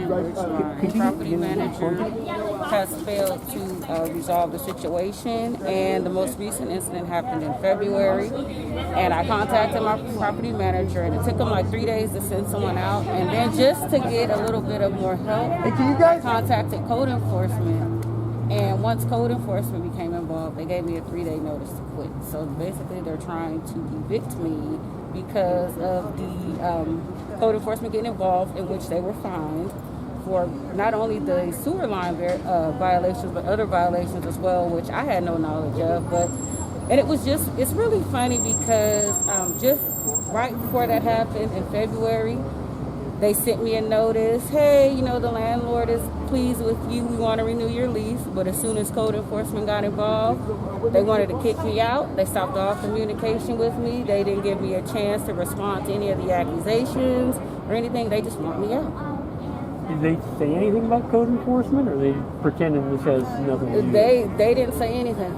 in which my property manager has failed to resolve the situation. And the most recent incident happened in February. And I contacted my property manager, and it took him like 3 days to send someone out. And then just to get a little bit of more help, I contacted code enforcement. And once code enforcement became involved, they gave me a 3-day notice to quit. So basically, they're trying to evict me because of the code enforcement getting involved, in which they were fined for not only the sewer line violations, but other violations as well, which I had no knowledge of. And it's really funny because just right before that happened in February, they sent me a notice, hey, the landlord is pleased with you, we want to renew your lease. But as soon as code enforcement got involved, they wanted to kick me out. They stopped all communication with me. They didn't give me a chance to respond to any of the accusations or anything. They just want me out. Did they say anything about code enforcement, or they pretending this has nothing to do with it? They didn't say anything.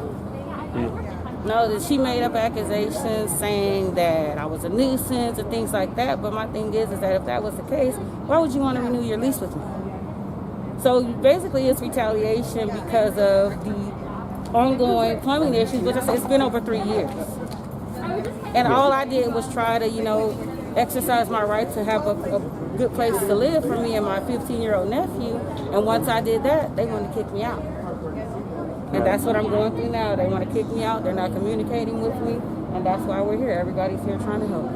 Yeah. No, she made up accusations saying that I was a nuisance and things like that. But my thing is that if that was the case, why would you want to renew your lease with me? So basically, it's retaliation because of the ongoing plumbing issues, which it's been over 3 years. And all I did was try to, exercise my right to have a good place to live for me and my 15-year-old nephew. And once I did that, they wanted to kick me out. And that's what I'm going through now. They want to kick me out. They're not communicating with me. And that's why we're here. Everybody's here trying to help.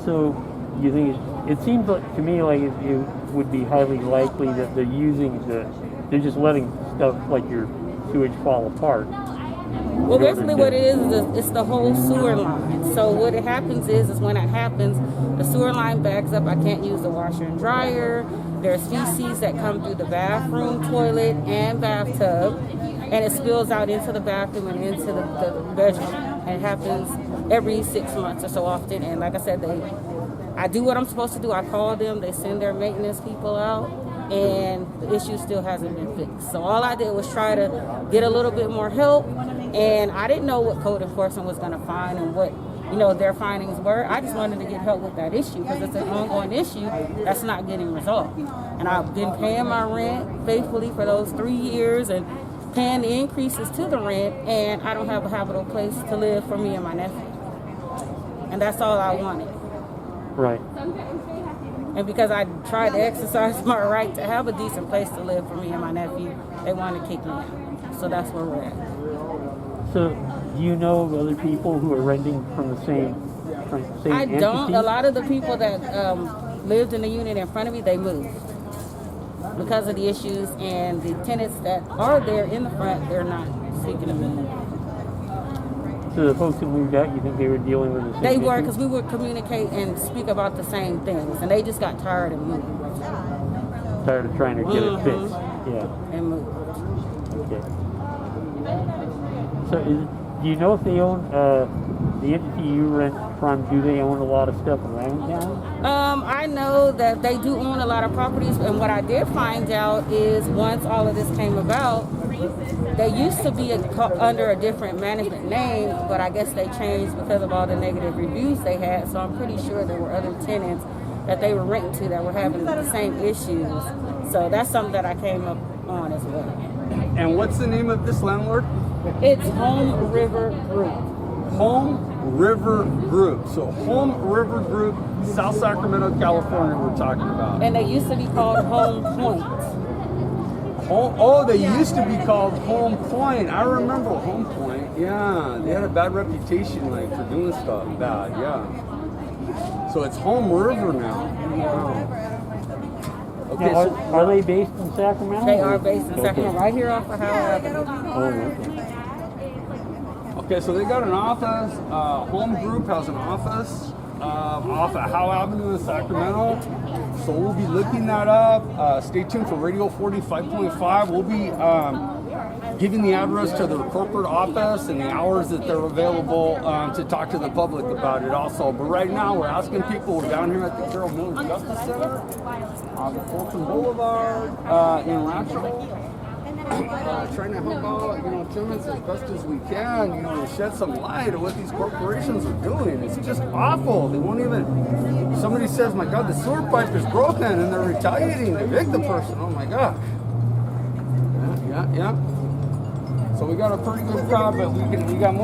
So you think it seems like to me like it would be highly likely that they're just letting stuff like your sewage fall apart. Well, basically what it is it's the whole sewer line. So what it happens is when it happens, the sewer line backs up. I can't use the washer and dryer. There's feces that come through the bathroom, toilet, and bathtub, and it spills out into the bathroom and into the bedroom. And it happens every 6 months or so often. And like I said, I do what I'm supposed to do. I call them. They send their maintenance people out, and the issue still hasn't been fixed. So all I did was try to get a little bit more help, and I didn't know what code enforcement was going to find and what their findings were. I just wanted to get help with that issue because it's an ongoing issue that's not getting resolved. And I've been paying my rent faithfully for those 3 years and paying the increases to the rent, and I don't have a habitable place to live for me and my nephew. And that's all I wanted. Right. And because I tried to exercise my right to have a decent place to live for me and my nephew, they wanted to kick me out. So that's where we're at. So, do you know of other people who are renting from the same I entity? don't. A lot of the people that lived in the unit in front of me, they moved because of the issues, and the tenants that are there in the front, they're not seeking to move. So the folks that moved out, you think they were dealing with the same They were, issue? because we would communicate and speak about the same things, and they just got tired and moved. Tired of trying to get it fixed. Yeah. And moved. Okay. So, do you know if they own the entity you rent from? Do they own a lot of stuff around town? I know that they do own a lot of properties, and what I did find out is once all of this came about, they used to be under a different management name, but I guess they changed because of all the negative reviews they had. So I'm pretty sure there were other tenants that they were renting to that were having the same issues. So that's something that I came up on as well. And what's the name of this landlord? It's Home River Group. Home River Group. So Home River Group, South Sacramento, California, we're talking about. And they used to be called Home Point. Oh, they used to be called Home Point. I remember Home Point. Yeah, they had a bad reputation, for doing stuff bad. Yeah. So it's Home River now. Wow. Okay, Now, are they based in Sacramento? They are based in Sacramento, right here off of Howard Avenue. Oh, okay. Okay, so they got an office. Home Group has an office off of Howe Avenue in Sacramento. So we'll be looking that up. Stay tuned for Radio 45.5. We'll be giving the address to their corporate office and the hours that they're available to talk to the public about it also. But right now we're asking people, we're down here at the Carroll Miller Justice Center on the Fulton Boulevard in Rancho. trying to help out, tenants as best as we can, and shed some light on what these corporations are doing. It's just awful. They won't even, somebody says, my God, the sewer pipe is broken, and they're retaliating to evict the person. Oh my God. Yeah. So we got a pretty good crowd, but we got more